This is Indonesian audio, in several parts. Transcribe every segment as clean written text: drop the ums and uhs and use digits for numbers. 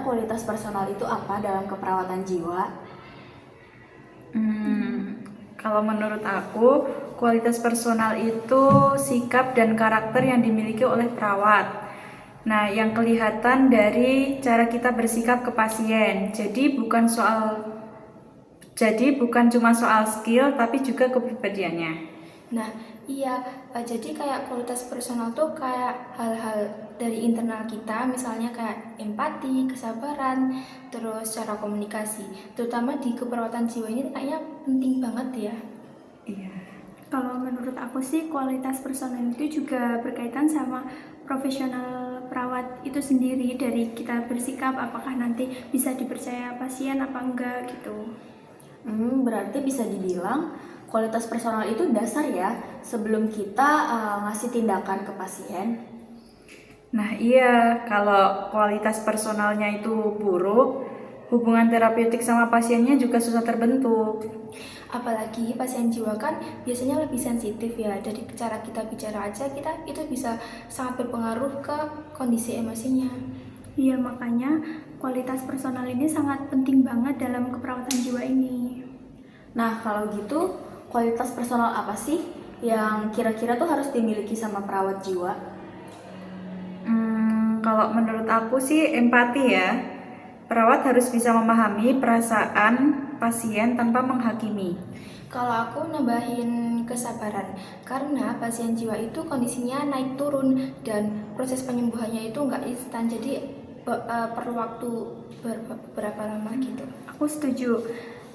kualitas personal itu apa dalam keperawatan jiwa? Kalau menurut aku, kualitas personal itu sikap dan karakter yang dimiliki oleh perawat. Nah, yang kelihatan dari cara kita bersikap ke pasien. Jadi bukan cuma soal skill, tapi juga kepribadiannya. Nah, iya, jadi kayak kualitas personal tuh kayak hal-hal dari internal kita, misalnya kayak empati, kesabaran, terus cara komunikasi. Terutama di keperawatan jiwa ini kayaknya penting banget ya. Iya. Kalau menurut aku sih kualitas personal itu juga berkaitan sama profesional perawat itu sendiri, dari kita bersikap apakah nanti bisa dipercaya pasien apa enggak gitu. Berarti bisa dibilang kualitas personal itu dasar ya sebelum kita ngasih tindakan ke pasien. Nah, iya, kalau kualitas personalnya itu buruk, hubungan terapeutik sama pasiennya juga susah terbentuk. Apalagi pasien jiwa kan biasanya lebih sensitif ya, dari cara kita bicara aja kita itu bisa sangat berpengaruh ke kondisi emosinya. Iya, makanya kualitas personal ini sangat penting banget dalam keperawatan jiwa ini. Nah, kalau gitu kualitas personal apa sih yang kira-kira tuh harus dimiliki sama perawat jiwa? Kalau menurut aku sih empati ya. Perawat harus bisa memahami perasaan pasien tanpa menghakimi. Kalau aku nambahin kesabaran, karena pasien jiwa itu kondisinya naik turun dan proses penyembuhannya itu nggak instan, jadi perlu waktu berapa lama gitu. Aku setuju.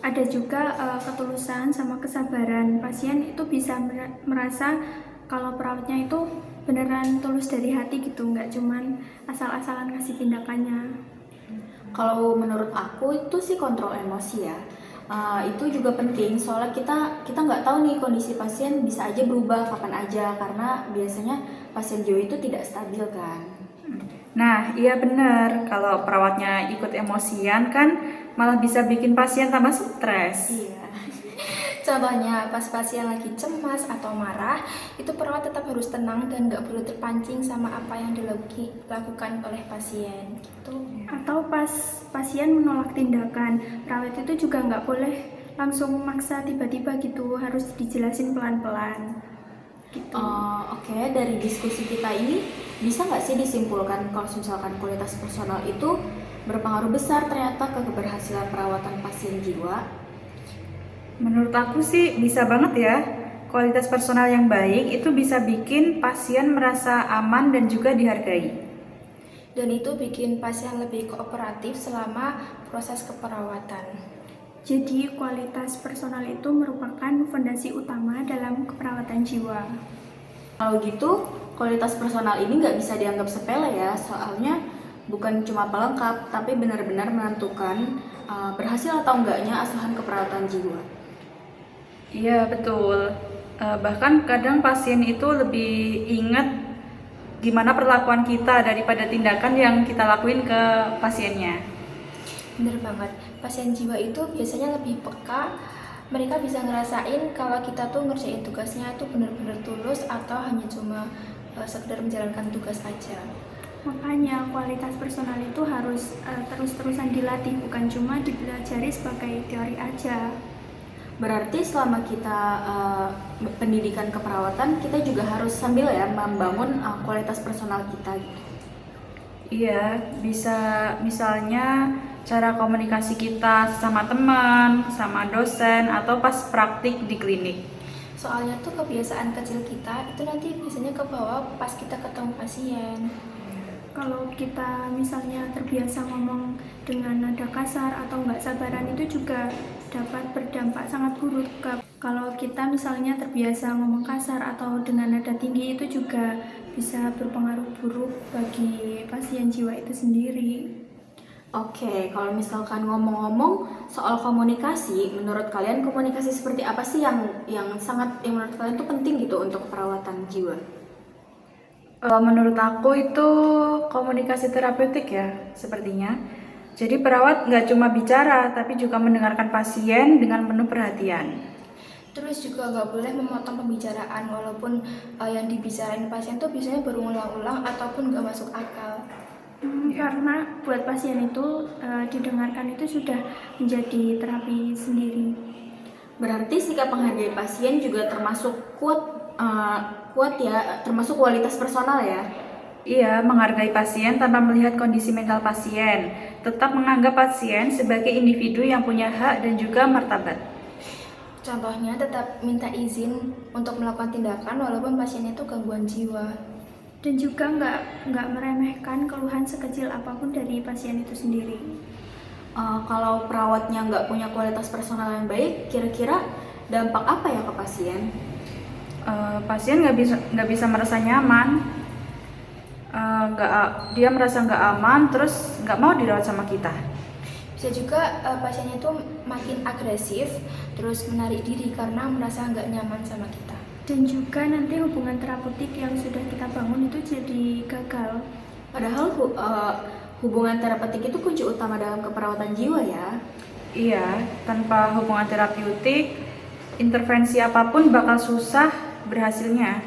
Ada juga ketulusan sama kesabaran. Pasien itu bisa merasa kalau perawatnya itu beneran tulus dari hati gitu, nggak cuman asal-asalan ngasih tindakannya. Kalau menurut aku itu sih kontrol emosi ya. Itu juga penting soalnya kita nggak tahu nih kondisi pasien bisa aja berubah kapan aja karena biasanya pasien jiwa itu tidak stabil kan. Nah, iya benar. Kalau perawatnya ikut emosian kan malah bisa bikin pasien tambah stres. Iya. Contohnya pas pasien lagi cemas atau marah, itu perawat tetap harus tenang dan nggak perlu terpancing sama apa yang dilakukan oleh pasien gitu. Atau pas pasien menolak tindakan, perawat itu juga nggak boleh langsung maksa tiba-tiba gitu, harus dijelasin pelan-pelan gitu. Oke, dari diskusi kita ini bisa nggak sih disimpulkan kalau misalkan kualitas personal itu berpengaruh besar ternyata ke keberhasilan perawatan pasien jiwa? Menurut aku sih bisa banget ya. Kualitas personal yang baik itu bisa bikin pasien merasa aman dan juga dihargai. Dan itu bikin pasien lebih kooperatif selama proses keperawatan. Jadi kualitas personal itu merupakan fondasi utama dalam keperawatan jiwa. Kalau gitu, kualitas personal ini nggak bisa dianggap sepele ya, soalnya bukan cuma pelengkap, tapi benar-benar menentukan berhasil atau enggaknya asuhan keperawatan jiwa. Iya, betul. Bahkan kadang pasien itu lebih ingat gimana perlakuan kita daripada tindakan yang kita lakuin ke pasiennya. Bener banget, pasien jiwa itu biasanya lebih peka. Mereka bisa ngerasain kalau kita tuh ngerjain tugasnya itu bener-bener tulus atau hanya cuma sekedar menjalankan tugas aja. Makanya kualitas personal itu harus terus-terusan dilatih, bukan cuma dipelajari sebagai teori aja. Berarti selama kita pendidikan keperawatan, kita juga harus sambil ya membangun kualitas personal kita gitu. Iya, bisa misalnya cara komunikasi kita sama teman, sama dosen, atau pas praktik di klinik. Soalnya tuh kebiasaan kecil kita itu nanti biasanya kebawa pas kita ketemu pasien. Kalau kita misalnya terbiasa ngomong dengan nada kasar atau nggak sabaran, itu juga dapat berdampak sangat buruk. Kalau kita misalnya terbiasa ngomong kasar atau dengan nada tinggi, itu juga bisa berpengaruh buruk bagi pasien jiwa itu sendiri. Oke, kalau misalkan ngomong-ngomong soal komunikasi, menurut kalian komunikasi seperti apa sih yang menurut kalian tuh penting gitu untuk perawatan jiwa? Menurut aku itu komunikasi terapeutik ya, sepertinya. Jadi perawat nggak cuma bicara, tapi juga mendengarkan pasien dengan penuh perhatian. Terus juga nggak boleh memotong pembicaraan walaupun yang dibicarain pasien tuh biasanya berulang-ulang ataupun nggak masuk akal. Karena buat pasien itu didengarkan itu sudah menjadi terapi sendiri. Berarti sikap menghargai pasien juga termasuk kuat ya, termasuk kualitas personal ya. Iya, menghargai pasien tanpa melihat kondisi mental pasien, tetap menganggap pasien sebagai individu yang punya hak dan juga martabat. Contohnya tetap minta izin untuk melakukan tindakan walaupun pasiennya itu gangguan jiwa. Dan juga nggak meremehkan keluhan sekecil apapun dari pasien itu sendiri. Kalau perawatnya nggak punya kualitas personal yang baik, kira-kira dampak apa ya ke pasien? Pasien nggak bisa merasa nyaman, dia merasa nggak aman, terus nggak mau dirawat sama kita. Bisa juga pasiennya itu makin agresif, terus menarik diri karena merasa nggak nyaman sama kita. Dan juga nanti hubungan terapeutik yang sudah kita bangun itu jadi gagal. Padahal hubungan terapeutik itu kunci utama dalam keperawatan jiwa ya. Iya, tanpa hubungan terapeutik, intervensi apapun bakal susah berhasilnya.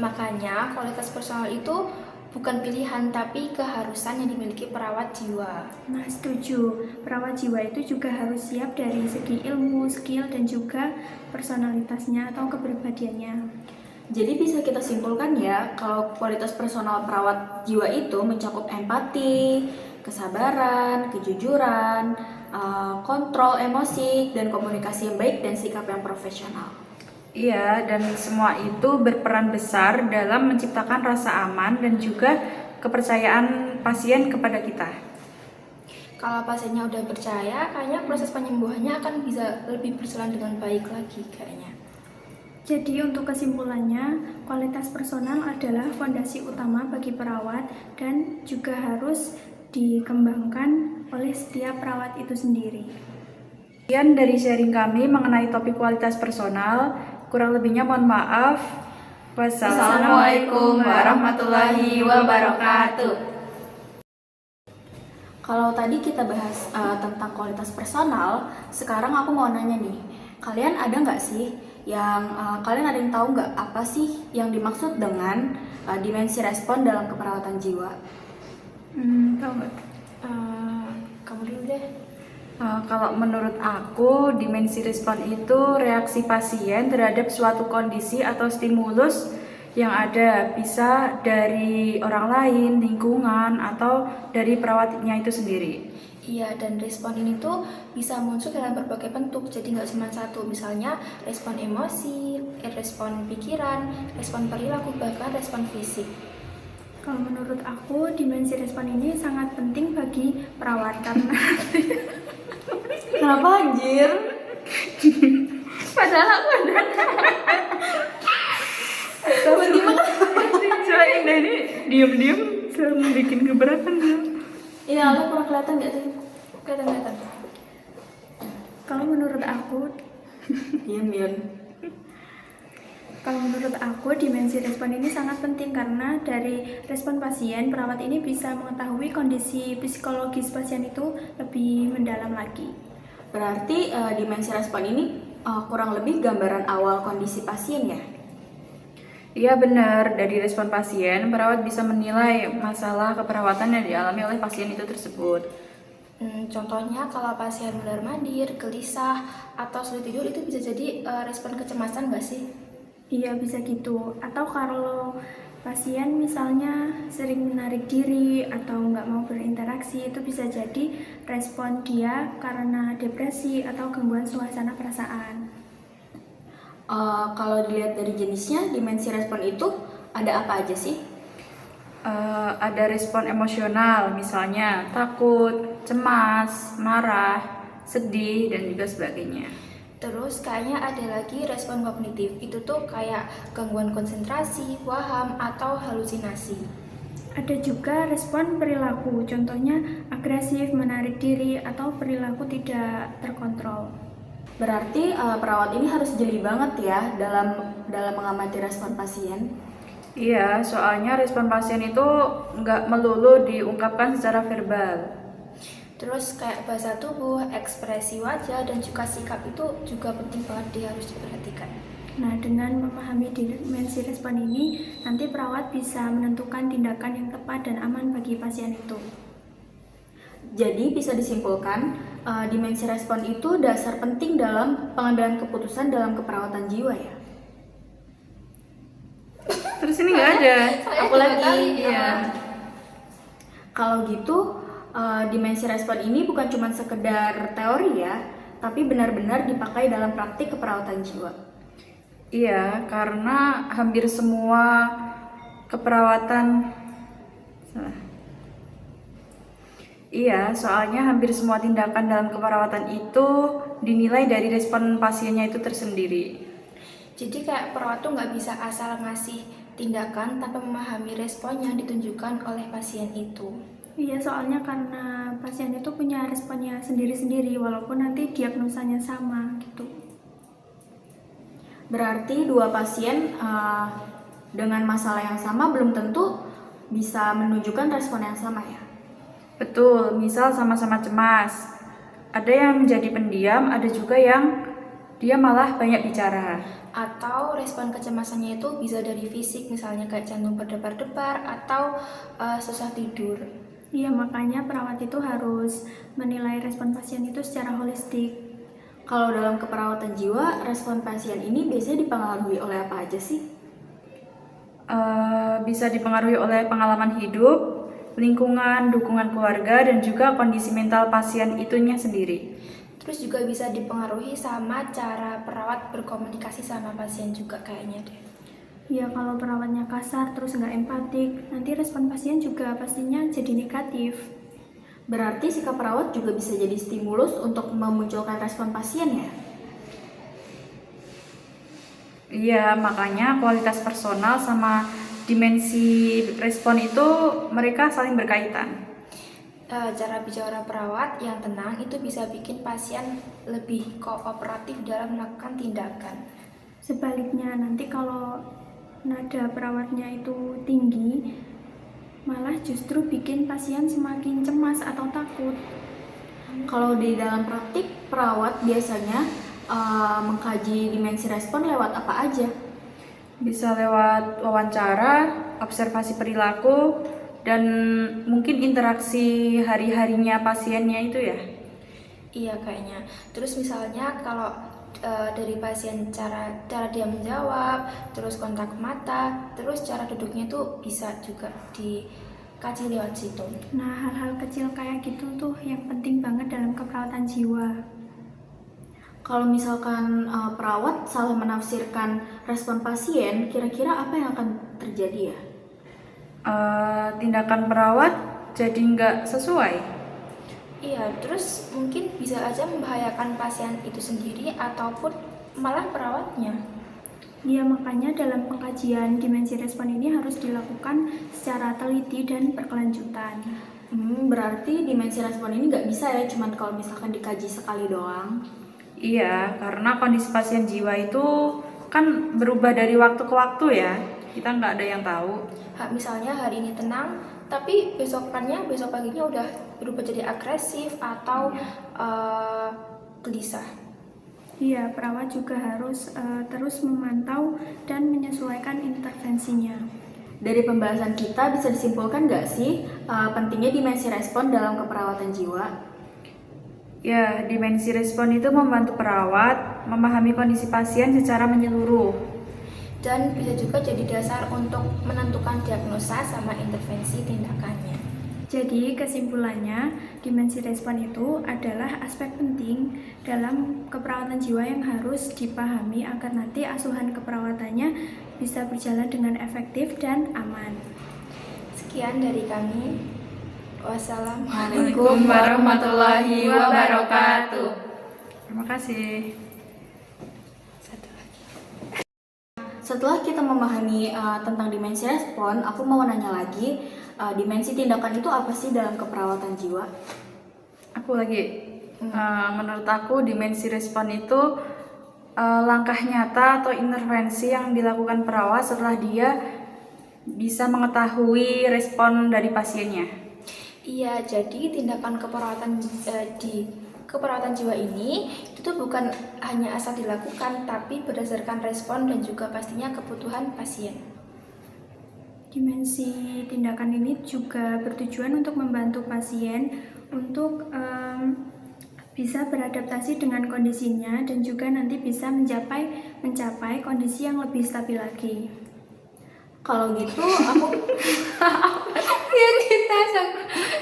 Makanya kualitas personal itu bukan pilihan tapi keharusan yang dimiliki perawat jiwa. Nah, setuju. Perawat jiwa itu juga harus siap dari segi ilmu, skill, dan juga personalitasnya atau kepribadiannya. Jadi bisa kita simpulkan ya, kalau kualitas personal perawat jiwa itu mencakup empati, kesabaran, kejujuran, kontrol emosi, dan komunikasi yang baik dan sikap yang profesional. Iya, dan semua itu berperan besar dalam menciptakan rasa aman dan juga kepercayaan pasien kepada kita. Kalau pasiennya udah percaya, kayaknya proses penyembuhannya akan bisa lebih berjalan dengan baik lagi kayaknya. Jadi untuk kesimpulannya, kualitas personal adalah fondasi utama bagi perawat dan juga harus dikembangkan oleh setiap perawat itu sendiri. Sekian dari sharing kami mengenai topik kualitas personal. Kurang lebihnya mohon maaf. Wassalamualaikum warahmatullahi wabarakatuh. Kalau tadi kita bahas tentang kualitas personal, sekarang aku mau nanya nih, kalian ada nggak sih kalian ada yang tahu nggak apa sih yang dimaksud dengan dimensi respon dalam keperawatan jiwa? Tahu nggak? Kamu dulu deh. Kalau menurut aku, dimensi respon itu reaksi pasien terhadap suatu kondisi atau stimulus yang ada, bisa dari orang lain, lingkungan, atau dari perawatnya itu sendiri. Iya, dan respon ini tuh bisa muncul dalam berbagai bentuk, jadi nggak cuma satu. Misalnya respon emosi, respon pikiran, respon perilaku, bahkan respon fisik. Kalau menurut aku, dimensi respon ini sangat penting bagi perawat karena Kenapa anjir? Padahal aku ada. Coba Indah ini diam-diam selalu bikin keberatan ya. Ini aku kurang kelihatan nggak sih? Kelihatan. kalau menurut aku Diam. Kalau menurut aku, dimensi respon ini sangat penting karena dari respon pasien, perawat ini bisa mengetahui kondisi psikologis pasien itu lebih mendalam lagi. Berarti dimensi respon ini kurang lebih gambaran awal kondisi pasien ya? Iya benar, dari respon pasien, perawat bisa menilai masalah keperawatan yang dialami oleh pasien itu tersebut. Contohnya kalau pasien mondar-mandir, gelisah, atau sulit tidur itu bisa jadi respon kecemasan nggak sih? Iya bisa gitu. Atau kalau pasien misalnya sering menarik diri atau nggak mau berinteraksi, itu bisa jadi respon dia karena depresi atau gangguan suasana perasaan. Kalau dilihat dari jenisnya, dimensi respon itu ada apa aja sih? Ada respon emosional, misalnya takut, cemas, marah, sedih, dan juga sebagainya. Terus kayaknya ada lagi respon kognitif, itu tuh kayak gangguan konsentrasi, waham, atau halusinasi. Ada juga respon perilaku, contohnya agresif, menarik diri, atau perilaku tidak terkontrol. Berarti perawat ini harus jeli banget ya dalam mengamati respon pasien. Iya, soalnya respon pasien itu nggak melulu diungkapkan secara verbal. Terus kayak bahasa tubuh, ekspresi wajah, dan juga sikap itu juga penting banget, dia harus diperhatikan. Nah, dengan memahami dimensi respon ini, nanti perawat bisa menentukan tindakan yang tepat dan aman bagi pasien itu. Jadi bisa disimpulkan, dimensi respon itu dasar penting dalam pengambilan keputusan dalam keperawatan jiwa ya. Terus ini nggak ada. Aku lagi. Iya. Kalau gitu, dimensi respon ini bukan cuma sekedar teori ya, tapi benar-benar dipakai dalam praktik keperawatan jiwa. Iya, karena hampir semua keperawatan salah. Iya, soalnya hampir semua tindakan dalam keperawatan itu dinilai dari respon pasiennya itu tersendiri. Jadi kayak perawat tuh nggak bisa asal ngasih tindakan tanpa memahami respon yang ditunjukkan oleh pasien itu. Iya, soalnya karena pasien itu punya responnya sendiri-sendiri walaupun nanti diagnosanya sama gitu. Berarti dua pasien dengan masalah yang sama belum tentu bisa menunjukkan respon yang sama ya. Betul, misal sama-sama cemas. Ada yang menjadi pendiam, ada juga yang dia malah banyak bicara. Atau respon kecemasannya itu bisa dari fisik, misalnya kayak jantung berdebar-debar atau susah tidur. Iya, makanya perawat itu harus menilai respon pasien itu secara holistik. Kalau dalam keperawatan jiwa, respon pasien ini biasanya dipengaruhi oleh apa aja sih? Bisa dipengaruhi oleh pengalaman hidup, lingkungan, dukungan keluarga, dan juga kondisi mental pasien itunya sendiri. Terus juga bisa dipengaruhi sama cara perawat berkomunikasi sama pasien juga kayaknya deh. Ya, kalau perawatnya kasar terus nggak empatik, nanti respon pasien juga pastinya jadi negatif. Berarti sikap perawat juga bisa jadi stimulus untuk memunculkan respon pasien ya? Iya, makanya kualitas personal sama dimensi respon itu mereka saling berkaitan. Cara bicara perawat yang tenang itu bisa bikin pasien lebih kooperatif dalam melakukan tindakan. Sebaliknya, nanti kalau nada perawatnya itu tinggi, malah justru bikin pasien semakin cemas atau takut. Kalau di dalam praktik, perawat biasanya mengkaji dimensi respon lewat apa aja? Bisa lewat wawancara, observasi perilaku, dan mungkin interaksi hari-harinya pasiennya itu ya. Iya kayaknya. Terus misalnya kalau dari pasien cara dia menjawab, terus kontak mata, terus cara duduknya tuh bisa juga dikaji lewat situ. Nah, hal-hal kecil kayak gitu tuh yang penting banget dalam keperawatan jiwa. Kalau misalkan perawat salah menafsirkan respon pasien, kira-kira apa yang akan terjadi ya? Tindakan perawat jadi nggak sesuai. Iya, terus mungkin bisa aja membahayakan pasien itu sendiri ataupun malah perawatnya. Ya, makanya dalam pengkajian dimensi respon ini harus dilakukan secara teliti dan berkelanjutan. Berarti dimensi respon ini nggak bisa ya, cuman kalau misalkan dikaji sekali doang. Iya, karena kondisi pasien jiwa itu kan berubah dari waktu ke waktu ya. Kita nggak ada yang tahu. Misalnya hari ini tenang, tapi besok paginya udah berubah jadi agresif atau gelisah. Iya, perawat juga harus terus memantau dan menyesuaikan intervensinya. Dari pembahasan kita bisa disimpulkan nggak sih pentingnya dimensi respon dalam keperawatan jiwa? Ya, dimensi respon itu membantu perawat memahami kondisi pasien secara menyeluruh. Dan bisa juga jadi dasar untuk menentukan diagnosa sama intervensi tindakannya. Jadi kesimpulannya, dimensi respon itu adalah aspek penting dalam keperawatan jiwa yang harus dipahami agar nanti asuhan keperawatannya bisa berjalan dengan efektif dan aman. Sekian dari kami. Wassalamualaikum warahmatullahi wabarakatuh. Terima kasih. Setelah kita memahami tentang dimensi respon, aku mau nanya lagi, dimensi tindakan itu apa sih dalam keperawatan jiwa? Aku lagi. Menurut aku dimensi respon itu langkah nyata atau intervensi yang dilakukan perawat setelah dia bisa mengetahui respon dari pasiennya. Iya, jadi tindakan keperawatan di keperawatan jiwa ini itu tuh bukan hanya asal dilakukan, tapi berdasarkan respon dan juga pastinya kebutuhan pasien. Dimensi tindakan ini juga bertujuan untuk membantu pasien untuk bisa beradaptasi dengan kondisinya dan juga nanti bisa mencapai kondisi yang lebih stabil lagi. Kalau gitu aku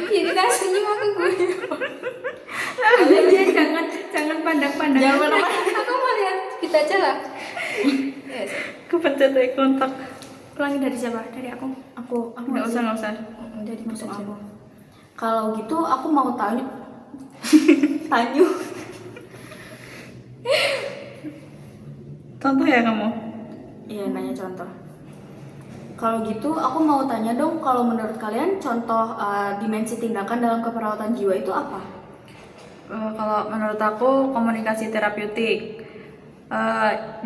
Kita senyum aku gue. Jangan pandang-pandang. jangan mana Aku mau lihat kita aja lah. Yes. Kepencet eye kontak. Ulangi dari siapa? Dari aku. aku Nggak usah. Jadi masuk kita aja. aku. Kalau gitu aku mau tanya tanya Contoh ya kamu. iya nanya contoh. Kalau gitu aku mau tanya dong, kalau menurut kalian contoh dimensi tindakan dalam keperawatan jiwa itu apa? Kalau menurut aku komunikasi terapeutik.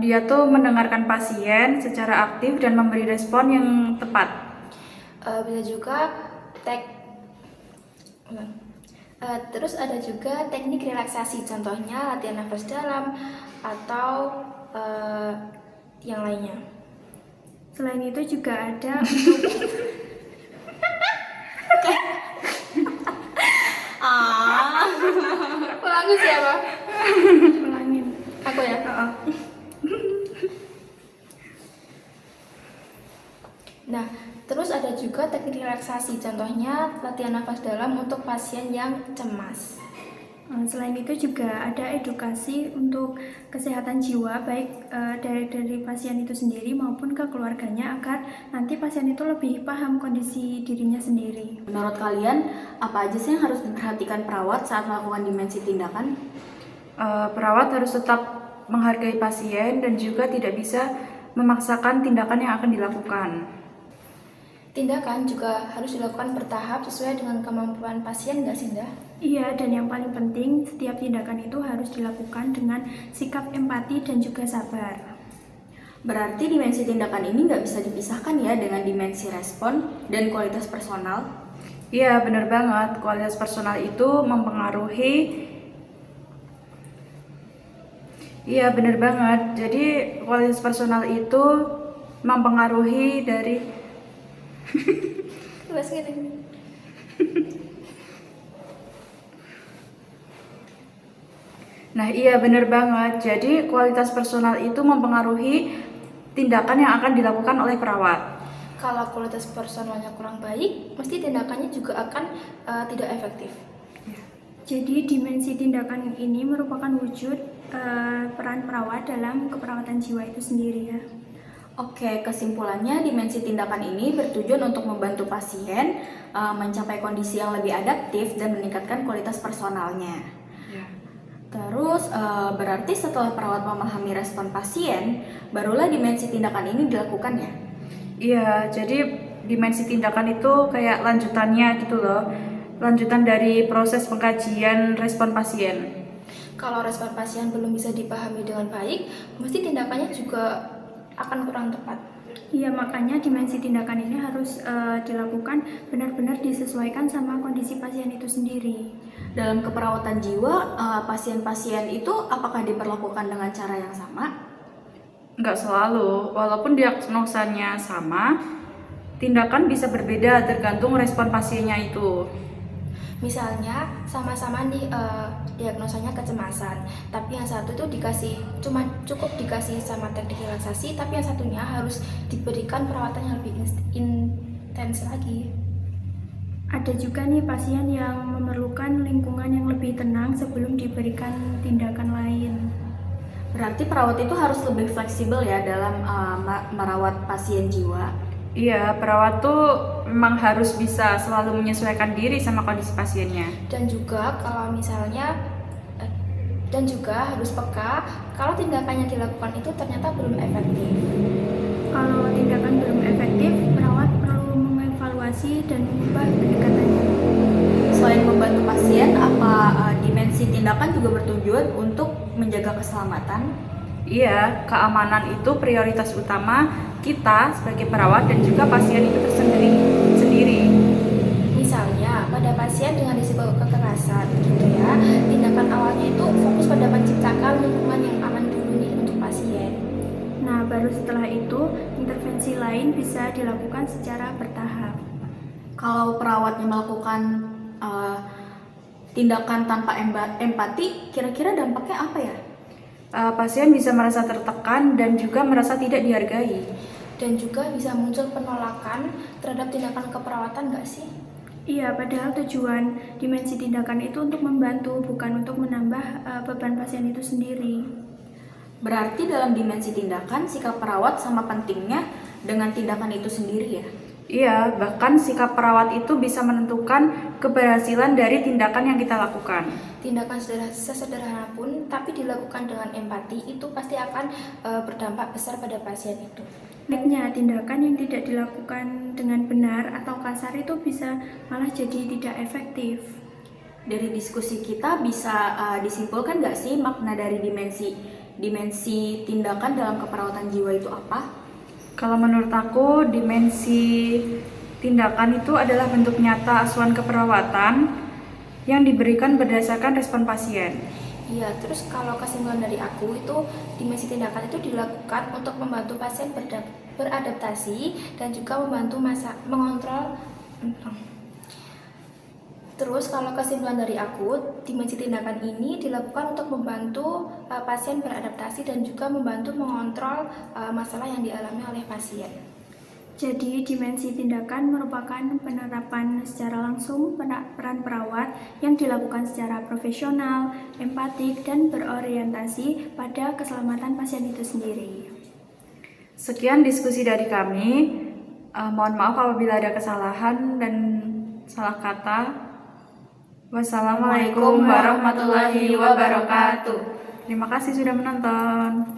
Dia tuh mendengarkan pasien secara aktif dan memberi respon yang tepat. Bisa juga terus ada juga teknik relaksasi, contohnya latihan nafas dalam atau yang lainnya. Selain itu juga ada untuk Aku siapa? ulangin. Aku ya. Nah, terus ada juga teknik relaksasi, contohnya latihan nafas dalam untuk pasien yang cemas. Selain itu juga ada edukasi untuk kesehatan jiwa baik dari pasien itu sendiri maupun ke keluarganya agar nanti pasien itu lebih paham kondisi dirinya sendiri. Menurut kalian apa aja sih yang harus diperhatikan perawat saat melakukan dimensi tindakan? Perawat harus tetap menghargai pasien dan juga tidak bisa memaksakan tindakan yang akan dilakukan. Tindakan juga harus dilakukan bertahap sesuai dengan kemampuan pasien, nggak sih, Indah? Iya, dan yang paling penting setiap tindakan itu harus dilakukan dengan sikap empati dan juga sabar. Berarti dimensi tindakan ini nggak bisa dipisahkan ya dengan dimensi respon dan kualitas personal. Iya, benar banget. Kualitas personal itu mempengaruhi. Iya, benar banget. Jadi kualitas personal itu mempengaruhi dari Terus gini. Nah, iya benar banget. Jadi kualitas personal itu mempengaruhi tindakan yang akan dilakukan oleh perawat. Kalau kualitas personalnya kurang baik, mesti tindakannya juga akan tidak efektif. Jadi dimensi tindakan ini merupakan wujud peran perawat dalam keperawatan jiwa itu sendiri ya. Oke, kesimpulannya dimensi tindakan ini bertujuan untuk membantu pasien mencapai kondisi yang lebih adaptif dan meningkatkan kualitas personalnya. Ya. Terus berarti setelah perawat memahami respon pasien, barulah dimensi tindakan ini dilakukan ya? Iya, jadi dimensi tindakan itu kayak lanjutannya gitu loh. Lanjutan dari proses pengkajian respon pasien. Kalau respon pasien belum bisa dipahami dengan baik, mesti tindakannya juga akan kurang tepat. Iya, makanya dimensi tindakan ini harus dilakukan benar-benar disesuaikan sama kondisi pasien itu sendiri. Dalam keperawatan jiwa, pasien-pasien itu apakah diperlakukan dengan cara yang sama? Nggak selalu, walaupun diagnosanya sama, tindakan bisa berbeda tergantung respon pasiennya itu. Misalnya sama-sama nih diagnosanya kecemasan, tapi yang satu itu cuma cukup dikasih sama teknik relaksasi, tapi yang satunya harus diberikan perawatan yang lebih intens lagi. Ada juga nih pasien yang memerlukan lingkungan yang lebih tenang sebelum diberikan tindakan lain. Berarti perawat itu harus lebih fleksibel ya dalam merawat pasien jiwa. Iya, perawat tuh memang harus bisa selalu menyesuaikan diri sama kondisi pasiennya. Dan juga kalau misalnya dan juga harus peka kalau tindakan yang dilakukan itu ternyata belum efektif. Kalau tindakan belum efektif, perawat perlu mengevaluasi dan mengubah pendekatannya. Selain membantu pasien, apa dimensi tindakan juga bertujuan untuk menjaga keselamatan? Iya, keamanan itu prioritas utama kita sebagai perawat dan juga pasien itu sendiri. Misalnya pada oleh pasien dengan risiko kekerasan gitu ya. Tindakan awalnya itu fokus pada menciptakan lingkungan yang aman dulu nih untuk pasien. Nah, baru setelah itu intervensi lain bisa dilakukan secara bertahap. Kalau perawatnya melakukan tindakan tanpa empati, kira-kira dampaknya apa ya? Pasien bisa merasa tertekan dan juga merasa tidak dihargai. Dan juga bisa muncul penolakan terhadap tindakan keperawatan nggak sih? Iya, padahal tujuan dimensi tindakan itu untuk membantu, bukan untuk menambah beban pasien itu sendiri. Berarti dalam dimensi tindakan, sikap perawat sama pentingnya dengan tindakan itu sendiri ya? Iya, bahkan sikap perawat itu bisa menentukan keberhasilan dari tindakan yang kita lakukan. Tindakan sesederhana pun, tapi dilakukan dengan empati, itu pasti akan berdampak besar pada pasien itu. Sebaliknya, tindakan yang tidak dilakukan dengan benar atau kasar itu bisa malah jadi tidak efektif. Dari diskusi kita bisa disimpulkan nggak sih makna dari dimensi tindakan dalam keperawatan jiwa itu apa? Kalau menurut aku, dimensi tindakan itu adalah bentuk nyata asuhan keperawatan yang diberikan berdasarkan respon pasien. Iya, terus kalau kesimpulan dari aku itu dimensi tindakan itu dilakukan untuk membantu pasien beradaptasi dan juga membantu mengontrol. Terus kalau kesimpulan dari aku, dimensi tindakan ini dilakukan untuk membantu pasien beradaptasi dan juga membantu mengontrol masalah yang dialami oleh pasien. Jadi, dimensi tindakan merupakan penerapan secara langsung peran perawat yang dilakukan secara profesional, empatik, dan berorientasi pada keselamatan pasien itu sendiri. Sekian diskusi dari kami. Mohon maaf apabila ada kesalahan dan salah kata. Wassalamualaikum warahmatullahi wabarakatuh. Terima kasih sudah menonton.